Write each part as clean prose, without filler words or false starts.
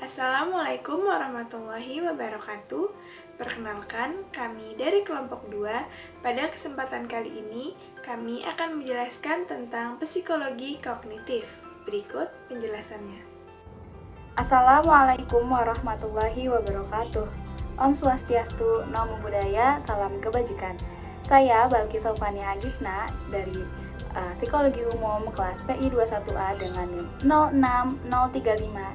Assalamualaikum warahmatullahi wabarakatuh. Perkenalkan, kami dari kelompok 2. Pada kesempatan kali ini, kami akan menjelaskan tentang psikologi kognitif. Berikut penjelasannya. Assalamualaikum warahmatullahi wabarakatuh. Om Swastiastu, Namo Buddhaya, Salam Kebajikan. Saya Balki Sofania Agisna dari Psikologi Umum kelas PI 21A dengan NIM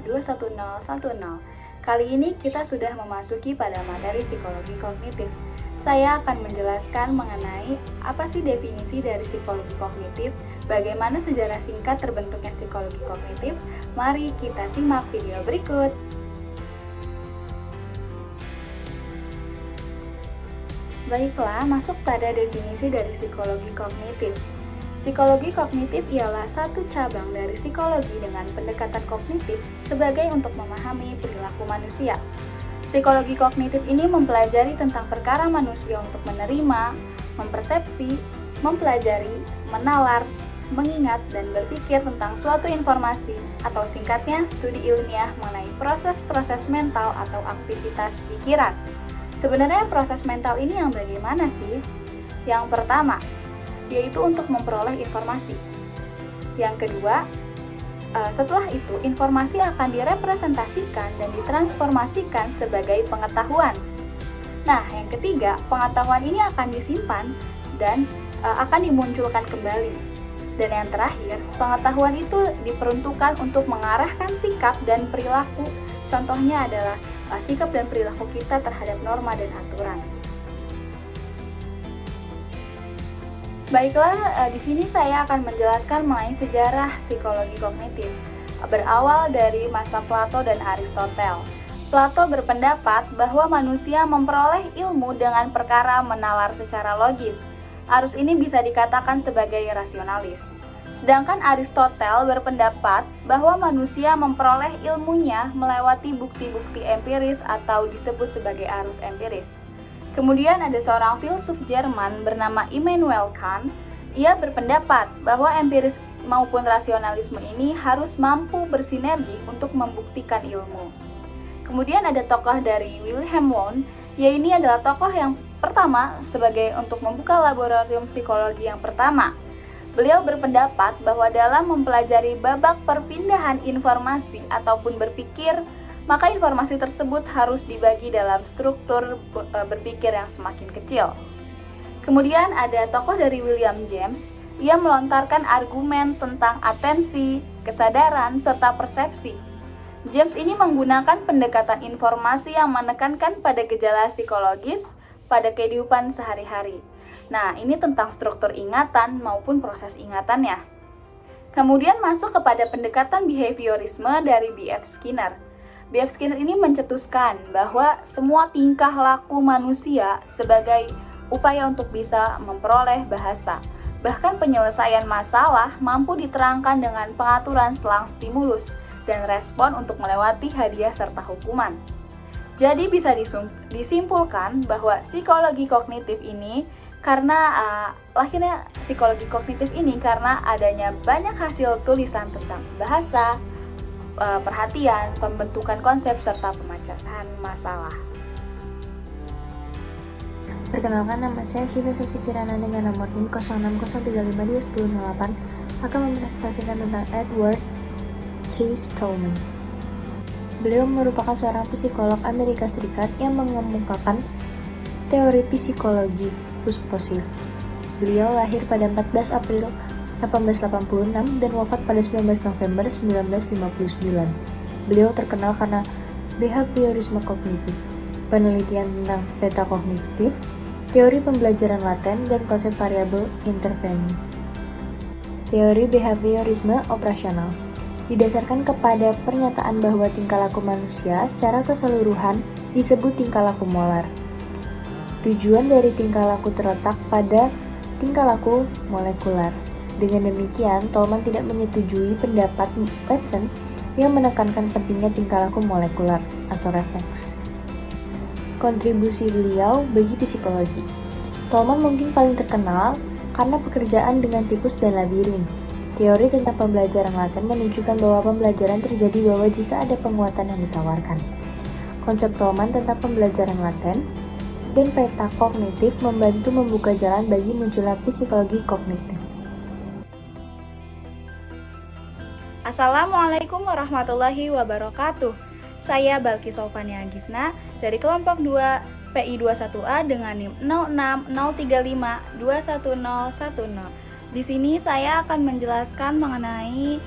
06035211010. Kali ini kita sudah memasuki pada materi psikologi kognitif. Saya akan menjelaskan mengenai apa sih definisi dari psikologi kognitif, bagaimana sejarah singkat terbentuknya psikologi kognitif. Mari kita simak video berikut. Baiklah, masuk pada definisi dari psikologi kognitif. Psikologi kognitif ialah satu cabang dari psikologi dengan pendekatan kognitif sebagai untuk memahami perilaku manusia. Psikologi kognitif ini mempelajari tentang perkara manusia untuk menerima, mempersepsi, mempelajari, menalar, mengingat, dan berpikir tentang suatu informasi, atau singkatnya studi ilmiah mengenai proses-proses mental atau aktivitas pikiran. Sebenarnya proses mental ini yang bagaimana sih? Yang pertama, yaitu untuk memperoleh informasi. Yang kedua, setelah itu informasi akan direpresentasikan dan ditransformasikan sebagai pengetahuan. Nah, yang ketiga, pengetahuan ini akan disimpan dan akan dimunculkan kembali. Dan yang terakhir, pengetahuan itu diperuntukkan untuk mengarahkan sikap dan perilaku. Contohnya adalah sikap dan perilaku kita terhadap norma dan aturan. Baiklah, di sini saya akan menjelaskan mengenai sejarah psikologi kognitif. Berawal dari masa Plato dan Aristoteles. Plato berpendapat bahwa manusia memperoleh ilmu dengan perkara menalar secara logis. Arus ini bisa dikatakan sebagai rasionalis. Sedangkan Aristoteles berpendapat bahwa manusia memperoleh ilmunya melewati bukti-bukti empiris atau disebut sebagai arus empiris. Kemudian ada seorang filsuf Jerman bernama Immanuel Kant. Ia berpendapat bahwa empiris maupun rasionalisme ini harus mampu bersinergi untuk membuktikan ilmu. Kemudian ada tokoh dari Wilhelm Wundt. Ini adalah tokoh yang pertama sebagai untuk membuka laboratorium psikologi yang pertama. Beliau berpendapat bahwa dalam mempelajari babak perpindahan informasi ataupun berpikir, maka informasi tersebut harus dibagi dalam struktur berpikir yang semakin kecil. Kemudian ada tokoh dari William James. Ia melontarkan argumen tentang atensi, kesadaran, serta persepsi. James ini menggunakan pendekatan informasi yang menekankan pada gejala psikologis pada kehidupan sehari-hari. Nah, ini tentang struktur ingatan maupun proses ingatannya. Kemudian masuk kepada pendekatan behaviorisme dari B.F. Skinner. B.F. Skinner ini mencetuskan bahwa semua tingkah laku manusia sebagai upaya untuk bisa memperoleh bahasa. Bahkan penyelesaian masalah mampu diterangkan dengan pengaturan selang stimulus dan respon untuk melewati hadiah serta hukuman. Jadi bisa disimpulkan bahwa psikologi kognitif ini lahirnya psikologi kognitif ini karena adanya banyak hasil tulisan tentang bahasa, perhatian, pembentukan konsep, serta pemecahan masalah. Perkenalkan, nama saya Shiva Sasikirana dengan nomor NIM 060352108 akan mempresentasikan tentang Edward J. Stallman. Beliau merupakan seorang psikolog Amerika Serikat yang mengemukakan teori psikologi positif. Beliau lahir pada 14 April 1886 dan wafat pada 19 November 1959. Beliau terkenal karena behaviorisme kognitif, penelitian tentang peta kognitif, teori pembelajaran laten, dan konsep variabel interveni. Teori behaviorisme operasional didasarkan kepada pernyataan bahwa tingkah laku manusia secara keseluruhan disebut tingkah laku molar. Tujuan dari tingkah laku terletak pada tingkah laku molekular. Dengan demikian, Tolman tidak menyetujui pendapat Watson yang menekankan pentingnya tingkah laku molekular atau refleks. Kontribusi beliau bagi psikologi. Tolman mungkin paling terkenal karena pekerjaan dengan tikus dan labirin. Teori tentang pembelajaran laten menunjukkan bahwa pembelajaran terjadi bahwa jika ada penguatan yang ditawarkan. Konsep Tolman tentang pembelajaran laten dan peta kognitif membantu membuka jalan bagi munculnya psikologi kognitif. Assalamualaikum warahmatullahi wabarakatuh. Saya Balki Sofania Gisna dari kelompok 2 PI21A dengan NIM 0603521010. Di sini saya akan menjelaskan mengenai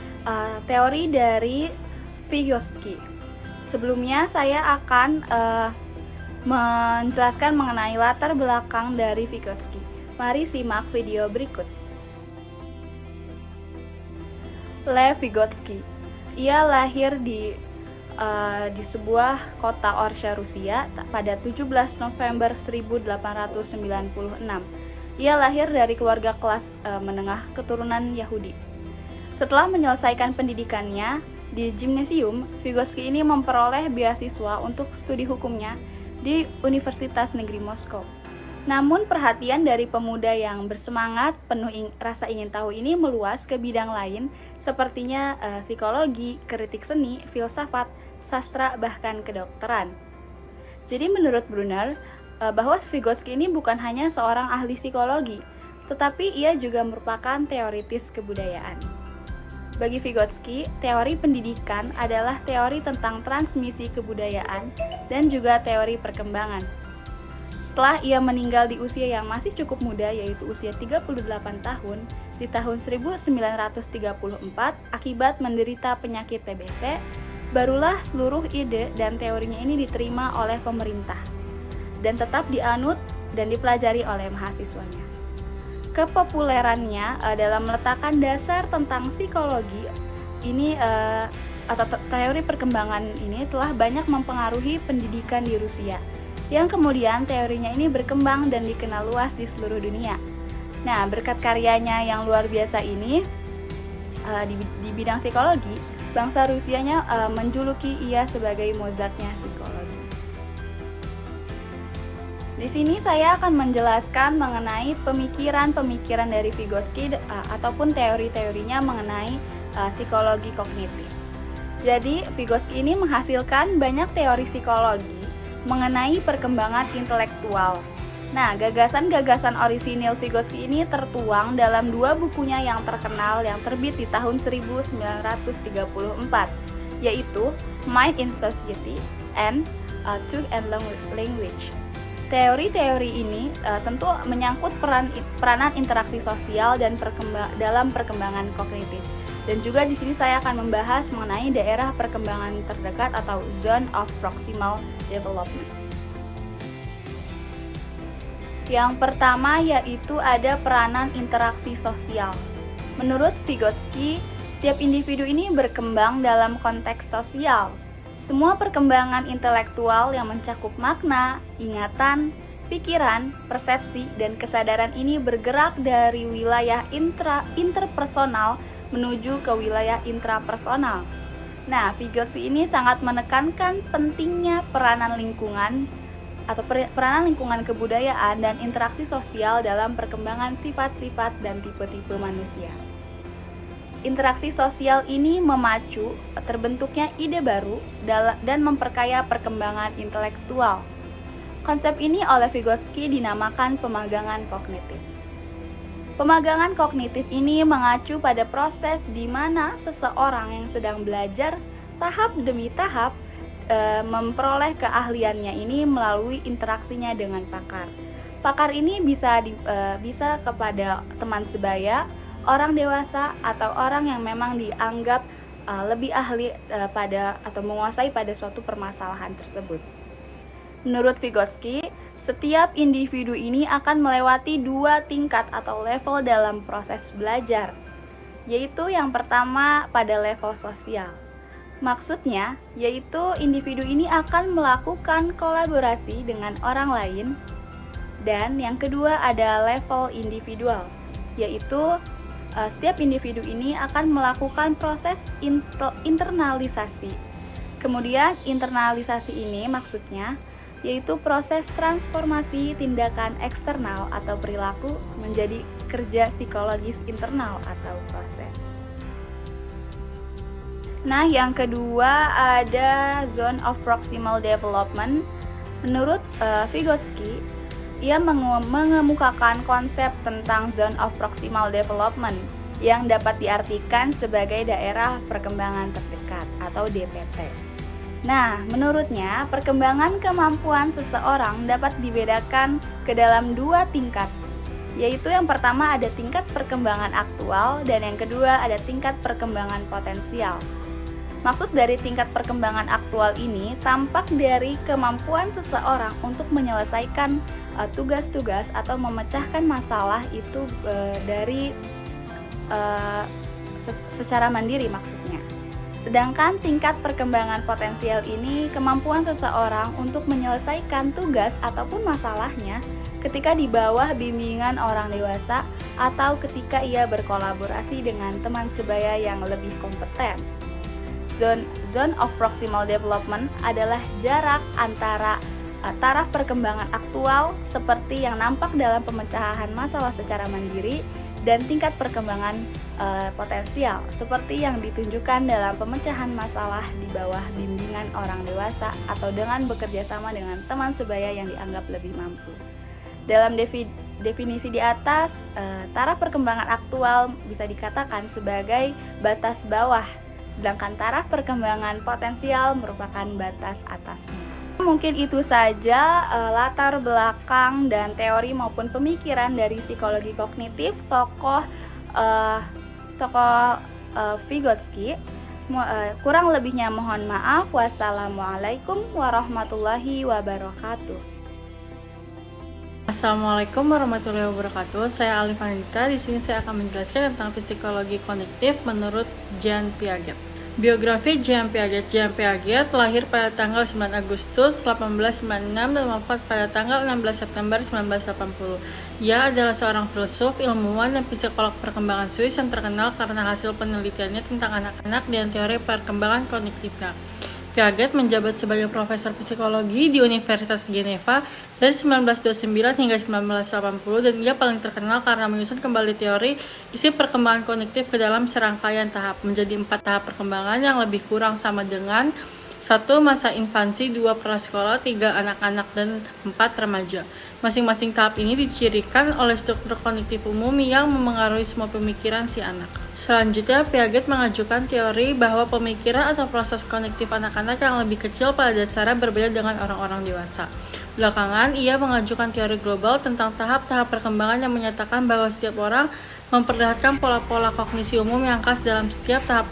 teori dari Vygotsky. Sebelumnya saya akan menjelaskan mengenai latar belakang dari Vygotsky. Mari simak video berikut. Lev Vygotsky. Ia lahir di sebuah kota Orsha, Rusia pada 17 November 1896. Ia lahir dari keluarga kelas menengah keturunan Yahudi. Setelah menyelesaikan pendidikannya di gimnasium, Vygotsky ini memperoleh beasiswa untuk studi hukumnya di Universitas Negeri Moskow. Namun perhatian dari pemuda yang bersemangat, penuh rasa ingin tahu ini meluas ke bidang lain sepertinya psikologi, kritik seni, filsafat, sastra, bahkan kedokteran. Jadi menurut Brunner, bahwa Vygotsky ini bukan hanya seorang ahli psikologi, tetapi ia juga merupakan teoritis kebudayaan. Bagi Vygotsky, teori pendidikan adalah teori tentang transmisi kebudayaan dan juga teori perkembangan. Setelah ia meninggal di usia yang masih cukup muda, yaitu usia 38 tahun, di tahun 1934 akibat menderita penyakit TBC, barulah seluruh ide dan teorinya ini diterima oleh pemerintah dan tetap dianut dan dipelajari oleh mahasiswanya. Kepopulerannya dalam meletakkan dasar tentang psikologi ini atau teori perkembangan ini telah banyak mempengaruhi pendidikan di Rusia, yang kemudian teorinya ini berkembang dan dikenal luas di seluruh dunia. Nah, berkat karyanya yang luar biasa ini di bidang psikologi, bangsa Rusianya menjuluki ia sebagai Mozartnya psikologi. Di sini saya akan menjelaskan mengenai pemikiran-pemikiran dari Vygotsky ataupun teori-teorinya mengenai psikologi kognitif. Jadi, Vygotsky ini menghasilkan banyak teori psikologi mengenai perkembangan intelektual. Nah, gagasan-gagasan orisinil Vygotsky ini tertuang dalam dua bukunya yang terkenal yang terbit di tahun 1934, yaitu Mind in Society and Truth and Language. Teori-teori ini tentu menyangkut peranan interaksi sosial dan dalam perkembangan kognitif. Dan juga di sini saya akan membahas mengenai daerah perkembangan terdekat atau zone of proximal development. Yang pertama yaitu ada peranan interaksi sosial. Menurut Vygotsky, setiap individu ini berkembang dalam konteks sosial. Semua perkembangan intelektual yang mencakup makna, ingatan, pikiran, persepsi, dan kesadaran ini bergerak dari wilayah interpersonal menuju ke wilayah intrapersonal. Nah, Vygotsky ini sangat menekankan pentingnya peranan lingkungan atau peranan lingkungan kebudayaan dan interaksi sosial dalam perkembangan sifat-sifat dan tipe-tipe manusia. Interaksi sosial ini memacu terbentuknya ide baru dan memperkaya perkembangan intelektual. Konsep ini oleh Vygotsky dinamakan pemagangan kognitif. Pemagangan kognitif ini mengacu pada proses di mana seseorang yang sedang belajar tahap demi tahap memperoleh keahliannya ini melalui interaksinya dengan pakar. Pakar ini bisa kepada teman sebaya, orang dewasa, atau orang yang memang dianggap lebih ahli pada atau menguasai pada suatu permasalahan tersebut. Menurut Vygotsky, setiap individu ini akan melewati dua tingkat atau level dalam proses belajar, yaitu yang pertama pada level sosial. Maksudnya, yaitu individu ini akan melakukan kolaborasi dengan orang lain, dan yang kedua ada level individual, yaitu setiap individu ini akan melakukan proses internalisasi. Kemudian internalisasi ini maksudnya yaitu proses transformasi tindakan eksternal atau perilaku menjadi kerja psikologis internal atau proses. Nah, yang kedua ada zone of proximal development. Menurut Vygotsky, ia mengemukakan konsep tentang zone of proximal development yang dapat diartikan sebagai daerah perkembangan terdekat atau DPT. Nah, menurutnya perkembangan kemampuan seseorang dapat dibedakan ke dalam 2 tingkat, yaitu yang pertama ada tingkat perkembangan aktual dan yang kedua ada tingkat perkembangan potensial. Maksud dari tingkat perkembangan aktual ini tampak dari kemampuan seseorang untuk menyelesaikan tugas-tugas atau memecahkan masalah itu secara mandiri maksudnya. Sedangkan tingkat perkembangan potensial ini kemampuan seseorang untuk menyelesaikan tugas ataupun masalahnya ketika di bawah bimbingan orang dewasa atau ketika ia berkolaborasi dengan teman sebaya yang lebih kompeten. Zone of proximal development adalah jarak antara taraf perkembangan aktual seperti yang nampak dalam pemecahan masalah secara mandiri dan tingkat perkembangan potensial seperti yang ditunjukkan dalam pemecahan masalah di bawah bimbingan orang dewasa atau dengan bekerja sama dengan teman sebaya yang dianggap lebih mampu. Dalam definisi di atas, taraf perkembangan aktual bisa dikatakan sebagai batas bawah, sedangkan taraf perkembangan potensial merupakan batas atasnya. Mungkin itu saja latar belakang dan teori maupun pemikiran dari psikologi kognitif tokoh Vygotsky. Kurang lebihnya mohon maaf. Wassalamualaikum warahmatullahi wabarakatuh. Assalamualaikum warahmatullahi wabarakatuh. Saya Alif Anita. Di sini saya akan menjelaskan tentang psikologi kognitif menurut Jean Piaget. Biografi Jean Piaget. Jean Piaget lahir pada tanggal 9 Agustus 1896 dan wafat pada tanggal 16 September 1980. Ia adalah seorang filsuf, ilmuwan, dan psikolog perkembangan Swiss yang terkenal karena hasil penelitiannya tentang anak-anak dan teori perkembangan kognitifnya. Piaget menjabat sebagai profesor psikologi di Universitas Geneva dari 1929 hingga 1980 dan ia paling terkenal karena menyusun kembali teori isi perkembangan kognitif ke dalam serangkaian tahap menjadi 4 tahap perkembangan yang lebih kurang sama dengan 1. Masa infansi, 2. prasekolah, 3. anak-anak, dan 4. remaja. Masing-masing tahap ini dicirikan oleh struktur kognitif umum yang memengaruhi semua pemikiran si anak. Selanjutnya, Piaget mengajukan teori bahwa pemikiran atau proses kognitif anak-anak yang lebih kecil pada dasarnya berbeda dengan orang-orang dewasa. Belakangan, ia mengajukan teori global tentang tahap-tahap perkembangan yang menyatakan bahwa setiap orang memperlihatkan pola-pola kognisi umum yang khas dalam setiap tahap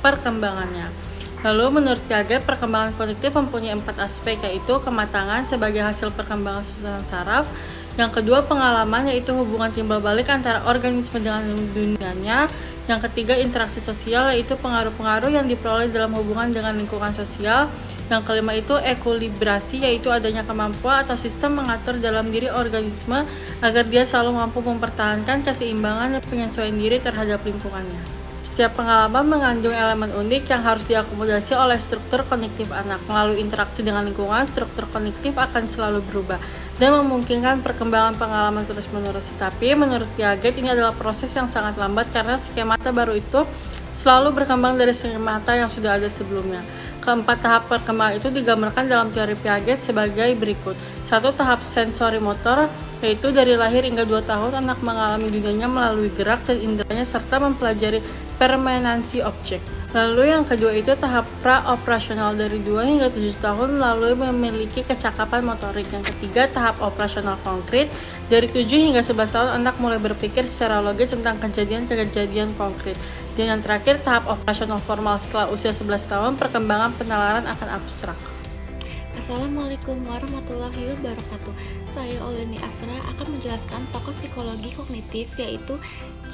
perkembangannya. Lalu, menurut Piaget, perkembangan kognitif mempunyai 4 aspek, yaitu kematangan sebagai hasil perkembangan susunan saraf, yang kedua pengalaman, yaitu hubungan timbal balik antara organisme dengan dunianya, yang ketiga interaksi sosial, yaitu pengaruh-pengaruh yang diperoleh dalam hubungan dengan lingkungan sosial, yang kelima itu ekuilibrasi, yaitu adanya kemampuan atau sistem mengatur dalam diri organisme agar dia selalu mampu mempertahankan keseimbangan dan penyesuaian diri terhadap lingkungannya. Setiap pengalaman mengandung elemen unik yang harus diakomodasi oleh struktur kognitif anak. Melalui interaksi dengan lingkungan, struktur kognitif akan selalu berubah dan memungkinkan perkembangan pengalaman terus-menerus. Tapi menurut Piaget ini adalah proses yang sangat lambat karena skemata baru itu selalu berkembang dari skemata yang sudah ada sebelumnya. Keempat tahap perkembangan itu digambarkan dalam teori Piaget sebagai berikut. 1. Tahap sensori motor, yaitu dari lahir hingga 2 tahun anak mengalami dunianya melalui gerak dan inderanya serta mempelajari permanensi objek. Lalu yang kedua itu tahap pra-operasional dari 2 hingga 7 tahun lalu memiliki kecakapan motorik. Yang ketiga tahap operasional konkret, dari 7 hingga 11 tahun anak mulai berpikir secara logis tentang kejadian-kejadian konkret. Dan yang terakhir tahap operasional formal, setelah usia 11 tahun perkembangan penalaran akan abstrak. Assalamualaikum warahmatullahi wabarakatuh. Saya Oleni Asra akan menjelaskan tokoh psikologi kognitif yaitu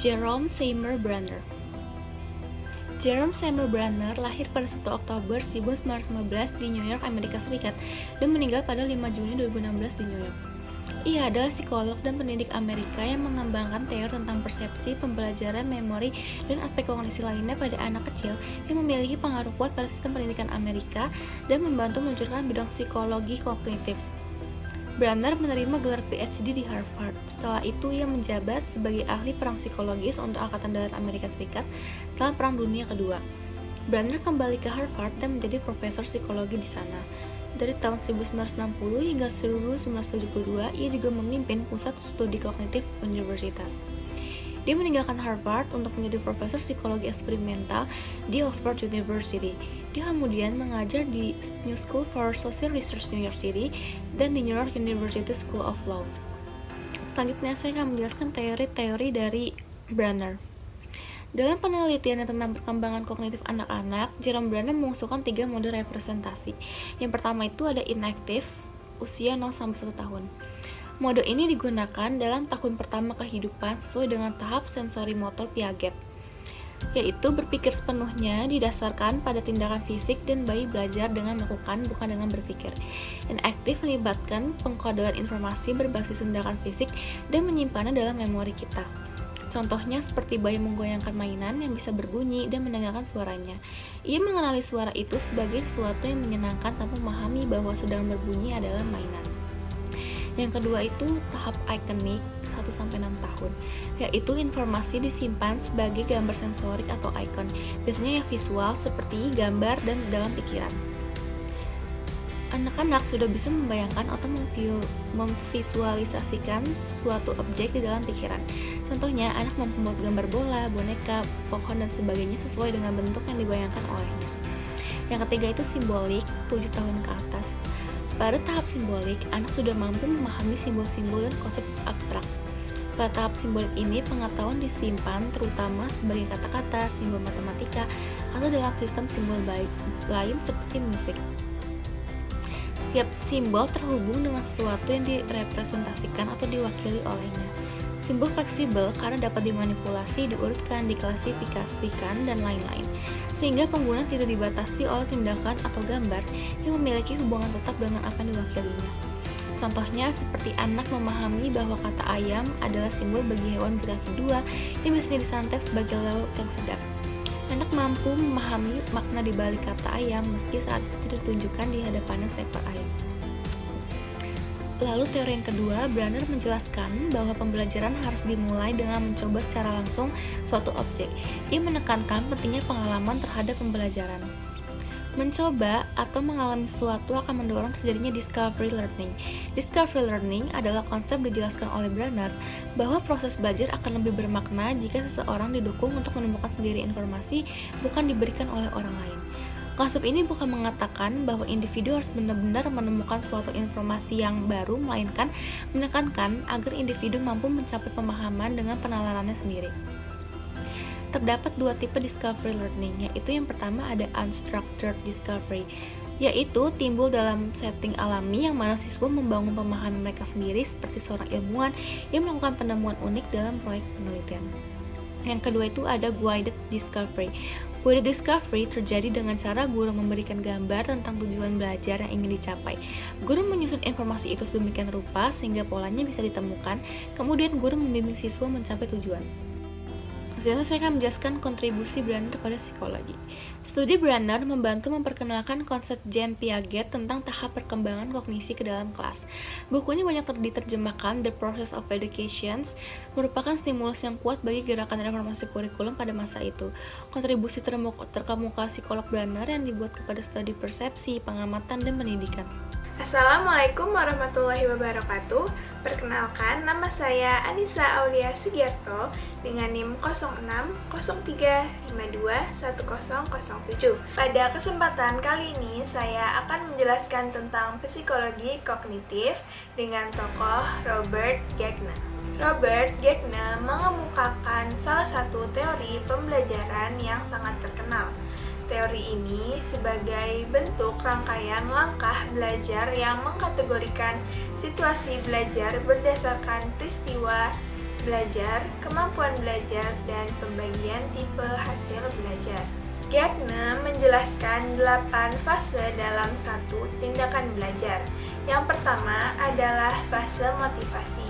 Jerome Seymour Brenner. Jerome Seymour Brenner lahir pada 1 Oktober 1915 di New York, Amerika Serikat dan meninggal pada 5 Juni 2016 di New York. Ia adalah psikolog dan pendidik Amerika yang mengembangkan teori tentang persepsi, pembelajaran, memori, dan aspek kognisi lainnya pada anak kecil yang memiliki pengaruh kuat pada sistem pendidikan Amerika dan membantu meluncurkan bidang psikologi kognitif. Brenner menerima gelar PhD di Harvard. Setelah itu, ia menjabat sebagai ahli perang psikologis untuk Angkatan Darat Amerika Serikat setelah Perang Dunia Kedua. Brunner kembali ke Harvard dan menjadi profesor psikologi di sana. Dari tahun 1960 hingga 1972, ia juga memimpin Pusat Studi Kognitif Universitas. Dia meninggalkan Harvard untuk menjadi profesor psikologi eksperimental di Oxford University. Dia kemudian mengajar di New School for Social Research New York City dan di New York University School of Law. Selanjutnya saya akan menjelaskan teori-teori dari Brunner. Dalam penelitiannya tentang perkembangan kognitif anak-anak, Jerome Brunner mengusulkan 3 mode representasi. Yang pertama itu ada inaktif, usia 0-1 tahun. Mode ini digunakan dalam tahun pertama kehidupan sesuai dengan tahap sensori motor Piaget, yaitu berpikir sepenuhnya didasarkan pada tindakan fisik dan bayi belajar dengan melakukan bukan dengan berpikir. Inaktif melibatkan pengkodean informasi berbasis tindakan fisik dan menyimpannya dalam memori kita. Contohnya seperti bayi menggoyangkan mainan yang bisa berbunyi dan mendengarkan suaranya. Ia mengenali suara itu sebagai sesuatu yang menyenangkan tanpa memahami bahwa sedang berbunyi adalah mainan. Yang kedua itu tahap ikonik 1-6 tahun, yaitu informasi disimpan sebagai gambar sensorik atau ikon, biasanya yang visual seperti gambar dan dalam pikiran. Anak-anak sudah bisa membayangkan atau memvisualisasikan suatu objek di dalam pikiran. Contohnya, anak mampu membuat gambar bola, boneka, pohon, dan sebagainya sesuai dengan bentuk yang dibayangkan olehnya. Yang ketiga itu simbolik 7 tahun ke atas. Pada tahap simbolik, anak sudah mampu memahami simbol-simbol dan konsep abstrak. Pada tahap simbolik ini, pengetahuan disimpan terutama sebagai kata-kata, simbol matematika, atau dalam sistem simbol lain seperti musik. Setiap simbol terhubung dengan sesuatu yang direpresentasikan atau diwakili olehnya. Simbol fleksibel karena dapat dimanipulasi, diurutkan, diklasifikasikan, dan lain-lain, sehingga pengguna tidak dibatasi oleh tindakan atau gambar yang memiliki hubungan tetap dengan apa yang diwakilinya. Contohnya seperti anak memahami bahwa kata ayam adalah simbol bagi hewan berkaki 2 yang biasanya disantap sebagai lauk yang sedap. Anak mampu memahami makna di balik kata ayam meski saat itu tidak ditunjukkan di hadapannya seekor ayam. Lalu teori yang kedua, Brunner menjelaskan bahwa pembelajaran harus dimulai dengan mencoba secara langsung suatu objek. Ia menekankan pentingnya pengalaman terhadap pembelajaran. Mencoba atau mengalami sesuatu akan mendorong terjadinya discovery learning. Discovery learning adalah konsep dijelaskan oleh Brunner bahwa proses belajar akan lebih bermakna jika seseorang didukung untuk menemukan sendiri informasi, bukan diberikan oleh orang lain. Konsep ini bukan mengatakan bahwa individu harus benar-benar menemukan suatu informasi yang baru, melainkan menekankan agar individu mampu mencapai pemahaman dengan penalarannya sendiri. Terdapat 2 tipe discovery learning, yaitu yang pertama ada unstructured discovery, yaitu timbul dalam setting alami yang mana siswa membangun pemahaman mereka sendiri seperti seorang ilmuwan yang melakukan penemuan unik dalam proyek penelitian. Yang kedua itu ada guided discovery. Guided discovery terjadi dengan cara guru memberikan gambar tentang tujuan belajar yang ingin dicapai. Guru menyusun informasi itu sedemikian rupa sehingga polanya bisa ditemukan, kemudian guru membimbing siswa mencapai tujuan. Selanjutnya saya akan menjelaskan kontribusi Brunner pada psikologi. Studi Brunner membantu memperkenalkan konsep Jean Piaget tentang tahap perkembangan kognisi ke dalam kelas. Bukunya banyak diterjemahkan. The Process of Education merupakan stimulus yang kuat bagi gerakan reformasi kurikulum pada masa itu. Kontribusi terkemuka psikolog Brunner yang dibuat kepada studi persepsi, pengamatan, dan pendidikan. Assalamualaikum warahmatullahi wabarakatuh. Perkenalkan, nama saya Anissa Aulia Sugiarto dengan NIM 0603521007. Pada kesempatan kali ini, saya akan menjelaskan tentang psikologi kognitif dengan tokoh Robert Gagné. Robert Gagné mengemukakan salah satu teori pembelajaran yang sangat terkenal. Teori ini sebagai bentuk rangkaian langkah belajar yang mengkategorikan situasi belajar berdasarkan peristiwa belajar, kemampuan belajar, dan pembagian tipe hasil belajar. Gagné menjelaskan 8 fase dalam satu tindakan belajar. Yang pertama adalah fase motivasi,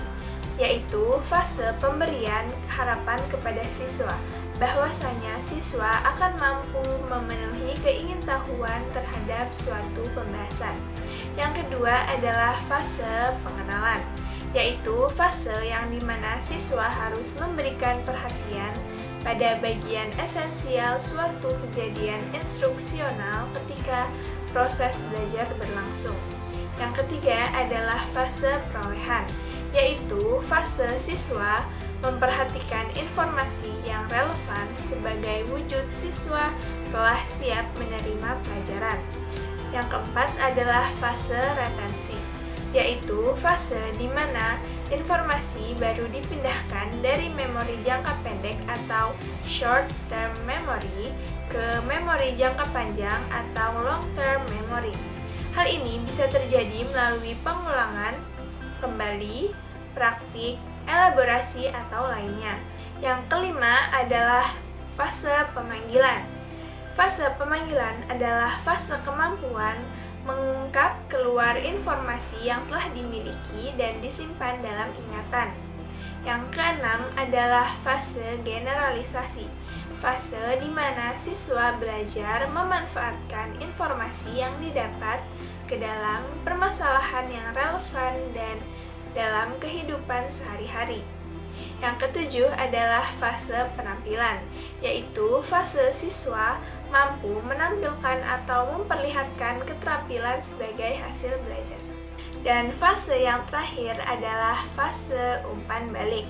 yaitu fase pemberian harapan kepada siswa bahwasanya siswa akan mampu memenuhi keingintahuan terhadap suatu pembahasan. Yang kedua adalah fase pengenalan, yaitu fase yang dimana siswa harus memberikan perhatian pada bagian esensial suatu kejadian instruksional ketika proses belajar berlangsung. Yang ketiga adalah fase perolehan, yaitu fase siswa memperhatikan informasi yang relevan sebagai wujud siswa telah siap menerima pelajaran. Yang keempat adalah fase retensi, yaitu fase di mana informasi baru dipindahkan dari memori jangka pendek atau short term memory ke memori jangka panjang atau long term memory. Hal ini bisa terjadi melalui pengulangan, kembali, praktik, elaborasi, atau lainnya. Yang kelima adalah fase pemanggilan. Fase pemanggilan adalah fase kemampuan mengungkap keluar informasi yang telah dimiliki dan disimpan dalam ingatan. Yang keenam adalah fase generalisasi, fase di mana siswa belajar memanfaatkan informasi yang didapat ke dalam permasalahan yang relevan dan dalam kehidupan sehari-hari. Yang ketujuh adalah fase penampilan, yaitu fase siswa mampu menampilkan atau memperlihatkan keterampilan sebagai hasil belajar. Dan fase yang terakhir adalah fase umpan balik.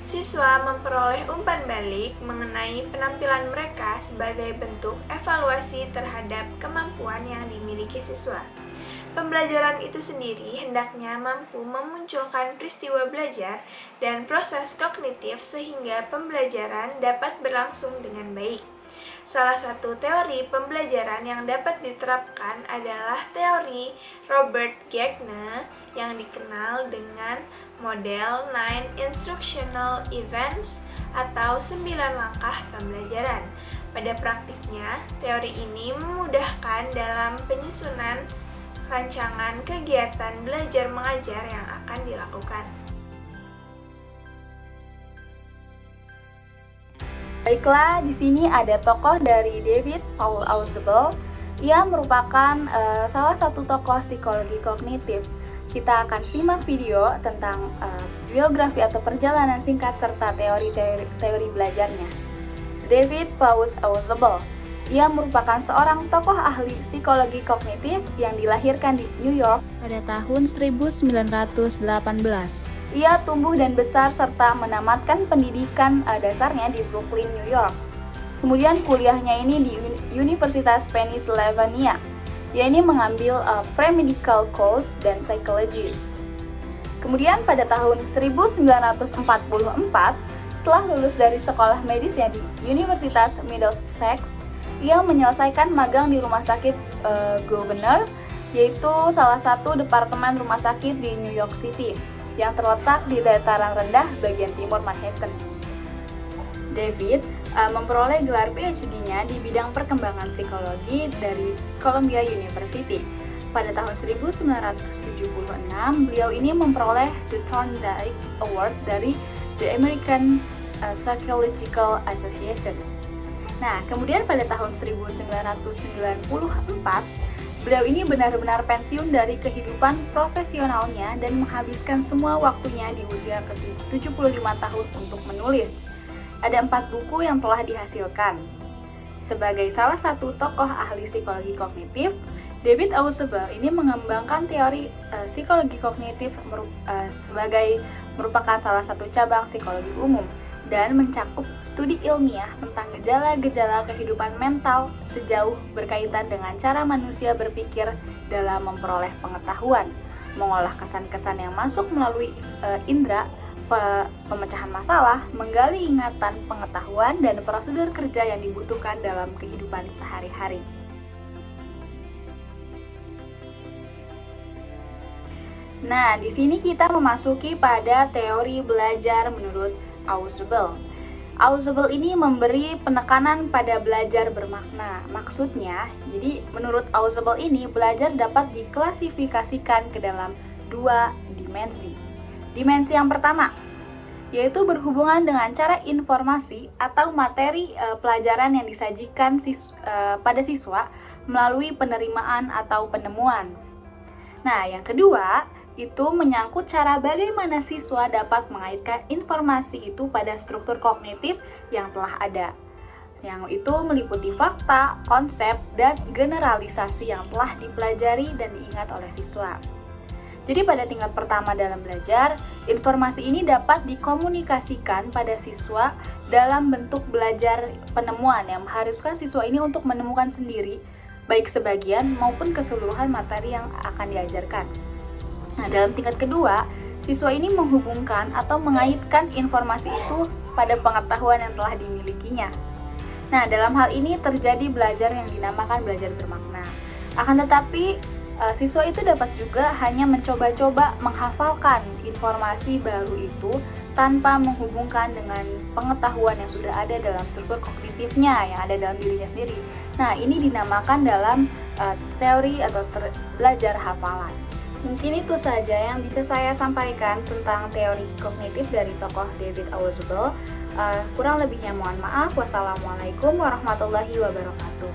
Siswa memperoleh umpan balik mengenai penampilan mereka sebagai bentuk evaluasi terhadap kemampuan yang dimiliki siswa. Pembelajaran itu sendiri hendaknya mampu memunculkan peristiwa belajar dan proses kognitif sehingga pembelajaran dapat berlangsung dengan baik. Salah satu teori pembelajaran yang dapat diterapkan adalah teori Robert Gagne yang dikenal dengan model 9 Instructional Events atau 9 langkah pembelajaran. Pada praktiknya, teori ini memudahkan dalam penyusunan rancangan kegiatan belajar mengajar yang akan dilakukan. Baiklah, di sini ada tokoh dari David Paul Ausubel. Ia merupakan salah satu tokoh psikologi kognitif. Kita akan simak video tentang biografi atau perjalanan singkat serta teori belajarnya. David Paul Ausubel. Ia merupakan seorang tokoh ahli psikologi kognitif yang dilahirkan di New York pada tahun 1918. Ia tumbuh dan besar serta menamatkan pendidikan dasarnya di Brooklyn, New York. Kemudian kuliahnya ini di Universitas Pennsylvania. Ia ini mengambil pre-medical course dan psychology. Kemudian pada tahun 1944, setelah lulus dari sekolah medisnya di Universitas Middlesex, ia menyelesaikan magang di rumah sakit Governor, yaitu salah satu departemen rumah sakit di New York City yang terletak di dataran rendah bagian timur Manhattan. David memperoleh gelar PhD-nya di bidang perkembangan psikologi dari Columbia University. Pada tahun 1976, beliau ini memperoleh the Thorndike Award dari the American Psychological Association. Nah, kemudian pada tahun 1994, beliau ini benar-benar pensiun dari kehidupan profesionalnya dan menghabiskan semua waktunya di usia ke-75 tahun untuk menulis. Ada 4 buku yang telah dihasilkan. Sebagai salah satu tokoh ahli psikologi kognitif, David Ausubel ini mengembangkan teori psikologi kognitif sebagai merupakan salah satu cabang psikologi umum dan mencakup studi ilmiah tentang gejala-gejala kehidupan mental sejauh berkaitan dengan cara manusia berpikir dalam memperoleh pengetahuan, mengolah kesan-kesan yang masuk melalui indera, pemecahan masalah, menggali ingatan, pengetahuan, dan prosedur kerja yang dibutuhkan dalam kehidupan sehari-hari. Nah, di sini kita memasuki pada teori belajar menurut Ausubel. Ausubel ini memberi penekanan pada belajar bermakna. Maksudnya, jadi menurut Ausubel ini belajar dapat diklasifikasikan ke dalam 2 dimensi. Dimensi yang pertama, yaitu berhubungan dengan cara informasi atau materi pelajaran yang disajikan pada siswa melalui penerimaan atau penemuan. Nah, yang kedua, itu menyangkut cara bagaimana siswa dapat mengaitkan informasi itu pada struktur kognitif yang telah ada. Yang itu meliputi fakta, konsep, dan generalisasi yang telah dipelajari dan diingat oleh siswa. Jadi pada tingkat pertama dalam belajar, informasi ini dapat dikomunikasikan pada siswa dalam bentuk belajar penemuan yang mengharuskan siswa ini untuk menemukan sendiri, baik sebagian maupun keseluruhan materi yang akan diajarkan. Nah, dalam tingkat kedua, siswa ini menghubungkan atau mengaitkan informasi itu pada pengetahuan yang telah dimilikinya. Nah, dalam hal ini terjadi belajar yang dinamakan belajar bermakna. Akan tetapi, siswa itu dapat juga hanya mencoba-coba menghafalkan informasi baru itu tanpa menghubungkan dengan pengetahuan yang sudah ada dalam struktur kognitifnya yang ada dalam dirinya sendiri. Nah, ini dinamakan dalam teori atau belajar hafalan. Mungkin itu saja yang bisa saya sampaikan tentang teori kognitif dari tokoh David Ausubel. Kurang lebihnya mohon maaf. Wassalamualaikum warahmatullahi wabarakatuh.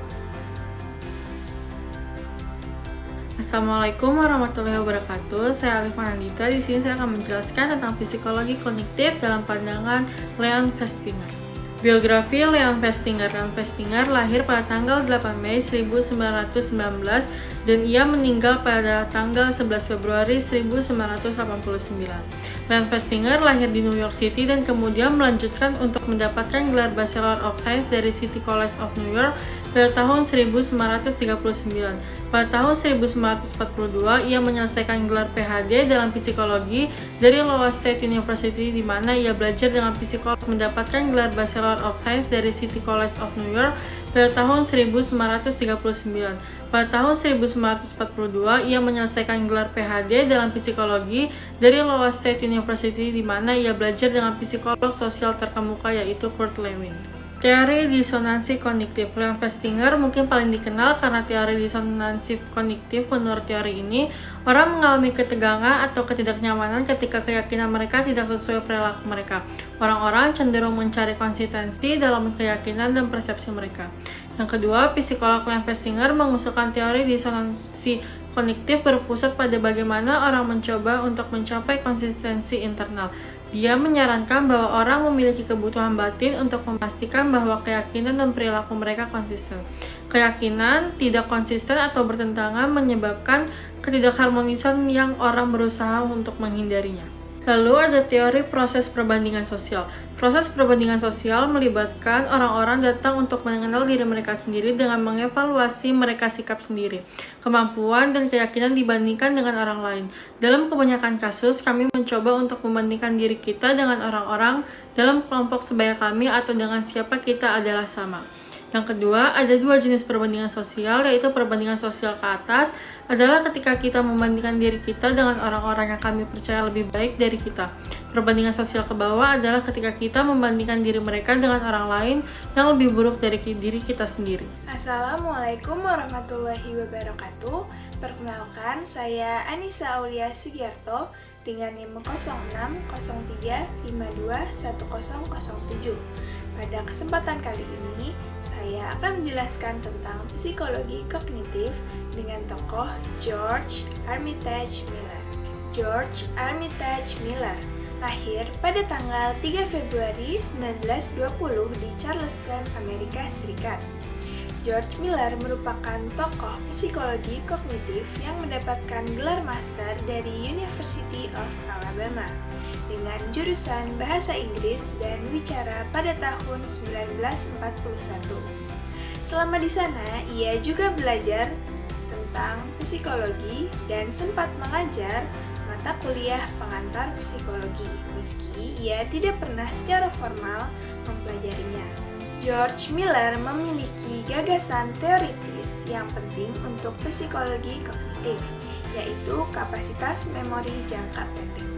Assalamualaikum warahmatullahi wabarakatuh. Saya Alif Manandita. Di sini saya akan menjelaskan tentang psikologi kognitif dalam pandangan Leon Festinger. Biografi Leon Festinger. Leon Festinger lahir pada tanggal 8 Mei 1919 dan ia meninggal pada tanggal 11 Februari 1989. Leon Festinger lahir di New York City dan kemudian melanjutkan untuk mendapatkan gelar Bachelor of Science dari City College of New York pada tahun 1939. Pada tahun 1942, ia menyelesaikan gelar PhD dalam psikologi dari Iowa State University, di mana ia belajar dengan psikolog mendapatkan gelar Bachelor of Science dari City College of New York pada tahun 1939. Pada tahun 1942, ia menyelesaikan gelar PhD dalam psikologi dari Iowa State University, di mana ia belajar dengan psikolog sosial terkemuka yaitu Kurt Lewin. Teori disonansi kognitif. Leon Festinger mungkin paling dikenal karena teori disonansi kognitif. Menurut teori ini, orang mengalami ketegangan atau ketidaknyamanan ketika keyakinan mereka tidak sesuai perilaku mereka. Orang-orang cenderung mencari konsistensi dalam keyakinan dan persepsi mereka. Yang kedua, psikolog Leon Festinger mengusulkan teori disonansi kognitif berpusat pada bagaimana orang mencoba untuk mencapai konsistensi internal. Dia menyarankan bahwa orang memiliki kebutuhan batin untuk memastikan bahwa keyakinan dan perilaku mereka konsisten. Keyakinan tidak konsisten atau bertentangan menyebabkan ketidakharmonisan yang orang berusaha untuk menghindarinya. Lalu ada teori proses perbandingan sosial. Proses perbandingan sosial melibatkan orang-orang datang untuk mengenal diri mereka sendiri dengan mengevaluasi mereka sikap sendiri, kemampuan dan keyakinan dibandingkan dengan orang lain. Dalam kebanyakan kasus, kami mencoba untuk membandingkan diri kita dengan orang-orang dalam kelompok sebaya kami atau dengan siapa kita adalah sama. Yang kedua, ada dua jenis perbandingan sosial, yaitu perbandingan sosial ke atas adalah ketika kita membandingkan diri kita dengan orang-orang yang kami percaya lebih baik dari kita. Perbandingan sosial ke bawah adalah ketika kita membandingkan diri mereka dengan orang lain yang lebih buruk dari diri kita sendiri. Assalamualaikum warahmatullahi wabarakatuh. Perkenalkan, saya Anissa Aulia Sugiarto dengan NIM 0603521007. Pada kesempatan kali ini, saya akan menjelaskan tentang psikologi kognitif dengan tokoh George Armitage Miller. George Armitage Miller lahir pada tanggal 3 Februari 1920 di Charleston, Amerika Serikat. George Miller merupakan tokoh psikologi kognitif yang mendapatkan gelar master dari University of Alabama dengan jurusan Bahasa Inggris dan Wicara pada tahun 1941. Selama di sana, ia juga belajar tentang psikologi dan sempat mengajar mata kuliah pengantar psikologi, meski ia tidak pernah secara formal mempelajarinya. George Miller memiliki gagasan teoritis yang penting untuk psikologi kognitif, yaitu kapasitas memori jangka pendek.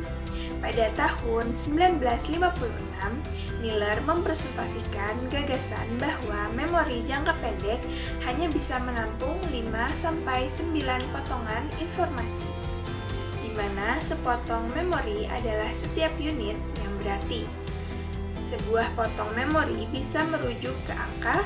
Pada tahun 1956, Miller mempresentasikan gagasan bahwa memori jangka pendek hanya bisa menampung 5-9 potongan informasi, di mana sepotong memori adalah setiap unit yang berarti. Sebuah potong memori bisa merujuk ke angka,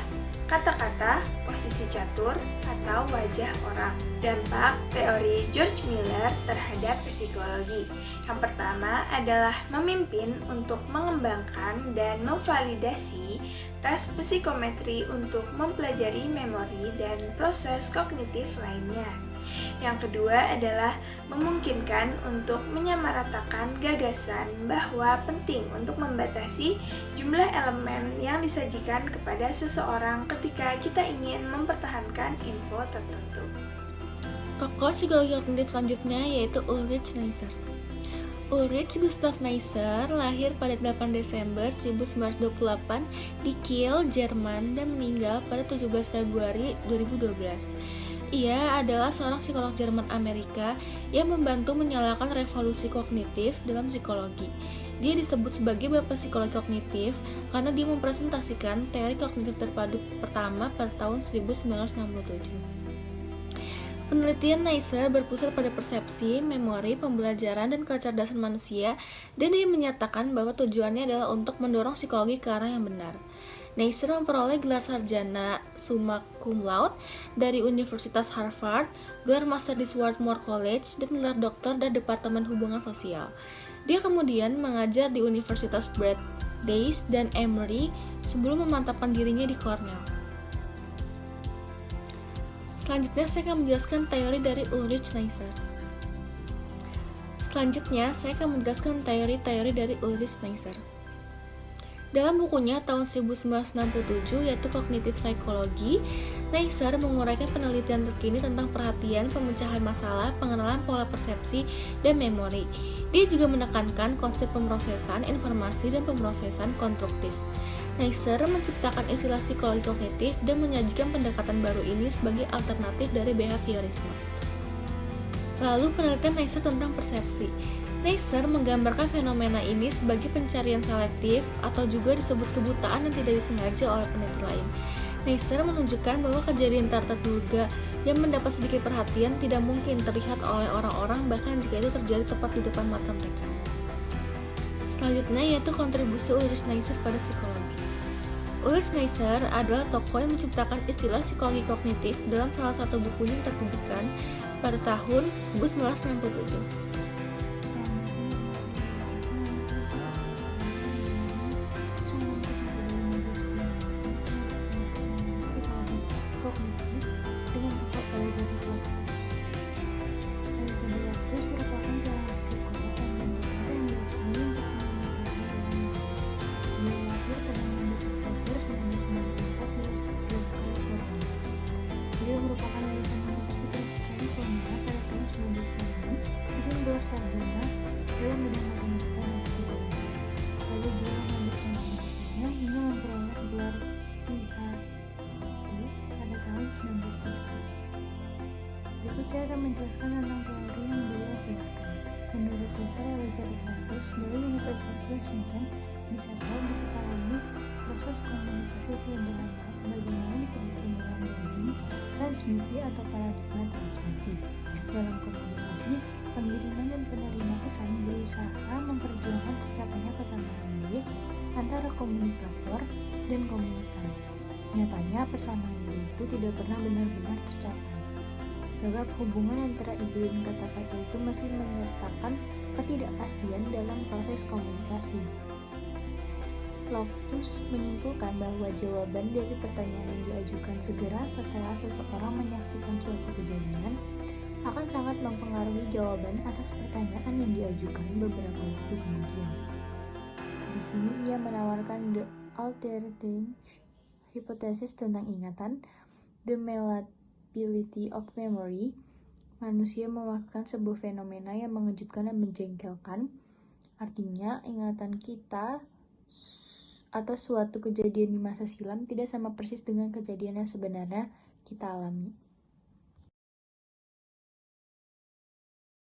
kata-kata, posisi catur, atau wajah orang. Dampak teori George Miller terhadap psikologi. Yang pertama adalah memimpin untuk mengembangkan dan memvalidasi tes psikometri untuk mempelajari memori dan proses kognitif lainnya. Yang kedua adalah memungkinkan untuk menyamaratakan gagasan bahwa penting untuk membatasi jumlah elemen yang disajikan kepada seseorang ketika kita ingin mempertahankan info tertentu. Tokoh psikologi kognitif selanjutnya yaitu Ulrich Neisser. Ulrich Gustav Neisser lahir pada 8 Desember 1928 di Kiel, Jerman dan meninggal pada 17 Februari 2012. Ia adalah seorang psikolog Jerman Amerika yang membantu menyalakan revolusi kognitif dalam psikologi. Dia disebut sebagai Bapak Psikologi Kognitif karena dia mempresentasikan teori kognitif terpadu pertama pada tahun 1967. Penelitian Neisser berpusat pada persepsi, memori, pembelajaran, dan kecerdasan manusia, dan dia menyatakan bahwa tujuannya adalah untuk mendorong psikologi ke arah yang benar. Neisser memperoleh gelar sarjana summa cum laude dari Universitas Harvard, gelar master di Swarthmore College, dan gelar doktor dari Departemen Hubungan Sosial. Dia kemudian mengajar di Universitas Brandeis dan Emory sebelum memantapkan dirinya di Cornell. Selanjutnya saya akan menjelaskan teori dari Ulrich Neisser. Dalam bukunya tahun 1967 yaitu Cognitive Psychology, Neisser menguraikan penelitian terkini tentang perhatian, pemecahan masalah, pengenalan pola persepsi, dan memori. Dia juga menekankan konsep pemrosesan informasi dan pemrosesan konstruktif. Neisser menciptakan istilah psikologi kognitif dan menyajikan pendekatan baru ini sebagai alternatif dari behaviorisme. Lalu penelitian Neisser tentang persepsi. Neisser menggambarkan fenomena ini sebagai pencarian selektif atau juga disebut kebutaan yang tidak disengaja oleh peneliti lain. Neisser menunjukkan bahwa kejadian tak terduga yang mendapat sedikit perhatian tidak mungkin terlihat oleh orang-orang bahkan jika itu terjadi tepat di depan mata mereka. Selanjutnya yaitu kontribusi Ulrich Neisser pada psikologi. Ulrich Neisser adalah tokoh yang menciptakan istilah psikologi kognitif dalam salah satu bukunya yang tertuliskan pada tahun 1967. Beliau merupakan lulusan Universitas California pada tahun 1996 dengan gelar sarjana dalam bidang matematika dan psikologi. Lalu beliau melanjutkan pendidikannya hingga memperoleh gelar PhD pada tahun 1930. Berikut saya akan menjelaskan tentang teori yang beliau keluarkan. Menurut Dr. Elizabeth Randus dari Universitas Washington, bisa diketahui proses komunikasi sederhana sebagaimana disebutkan dalam lazim transmisi atau paradigma transmisi. Dalam komunikasi, pengiriman dan penerima pesan berusaha memperjuangkan tercapainya kesamaan ide antara komunikator dan komunikan. Nyatanya persamaan ide itu tidak pernah benar-benar tercapai, sebab hubungan antara ide dan kata-kata itu masih menyertakan ketidakpastian dalam proses komunikasi. Loftus menyimpulkan bahwa jawaban dari pertanyaan yang diajukan segera setelah seseorang menyaksikan suatu kejadian akan sangat mempengaruhi jawaban atas pertanyaan yang diajukan beberapa waktu kemudian. Di sini ia menawarkan the alternating hypothesis tentang ingatan, the malleability of memory. Manusia melakukan sebuah fenomena yang mengejutkan dan menjengkelkan. Artinya, ingatan kita atas suatu kejadian di masa silam tidak sama persis dengan kejadian yang sebenarnya kita alami.